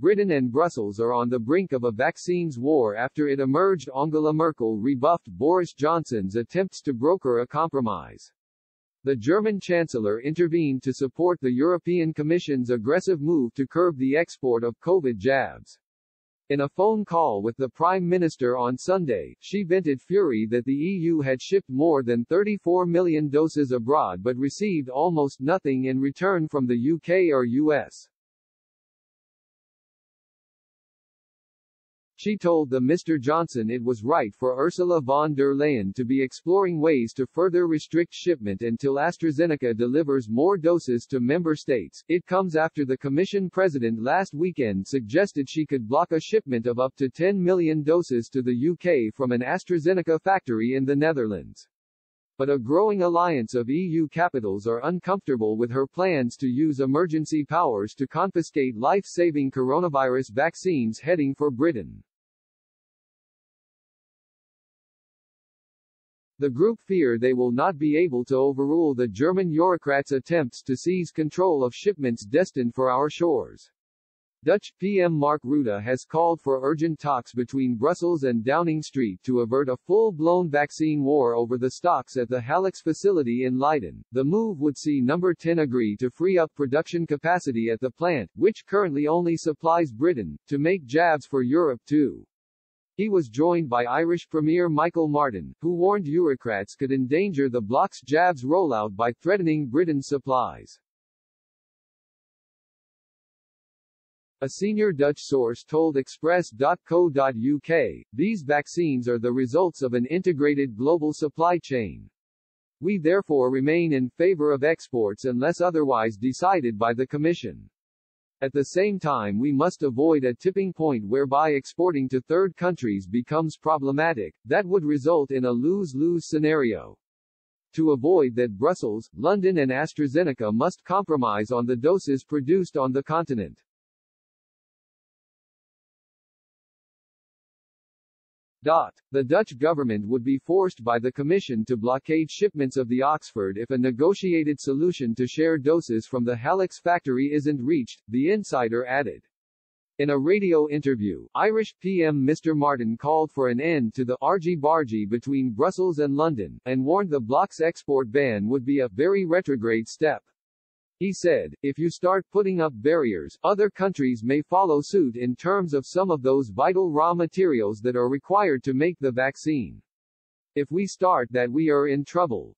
Britain and Brussels are on the brink of a vaccines war after it emerged Angela Merkel rebuffed Boris Johnson's attempts to broker a compromise. The German Chancellor intervened to support the European Commission's aggressive move to curb the export of COVID jabs. In a phone call with the Prime Minister on Sunday, she vented fury that the EU had shipped more than 34 million doses abroad but received almost nothing in return from the UK or US. She told the Mr. Johnson it was right for Ursula von der Leyen to be exploring ways to further restrict shipment until AstraZeneca delivers more doses to member states. It comes after the Commission President last weekend suggested she could block a shipment of up to 10 million doses to the UK from an AstraZeneca factory in the Netherlands. But a growing alliance of EU capitals are uncomfortable with her plans to use emergency powers to confiscate life-saving coronavirus vaccines heading for Britain. The group fear they will not be able to overrule the German bureaucrats' attempts to seize control of shipments destined for our shores. Dutch PM Mark Rutte has called for urgent talks between Brussels and Downing Street to avert a full-blown vaccine war over the stocks at the Hallex facility in Leiden. The move would see Number 10 agree to free up production capacity at the plant, which currently only supplies Britain, to make jabs for Europe too. He was joined by Irish Premier Michael Martin, who warned bureaucrats could endanger the bloc's jabs rollout by threatening Britain's supplies. A senior Dutch source told Express.co.uk, these vaccines are the results of an integrated global supply chain. We therefore remain in favor of exports unless otherwise decided by the Commission. At the same time, we must avoid a tipping point whereby exporting to third countries becomes problematic. That would result in a lose-lose scenario. To avoid that, Brussels, London and AstraZeneca must compromise on the doses produced on the continent. The Dutch government would be forced by the Commission to blockade shipments of the Oxford if a negotiated solution to share doses from the Hallex factory isn't reached, the insider added. In a radio interview, Irish PM Mr. Martin called for an end to the argy-bargy between Brussels and London, and warned the bloc's export ban would be a very retrograde step. He said, if you start putting up barriers, other countries may follow suit in terms of some of those vital raw materials that are required to make the vaccine. If we start that, we are in trouble.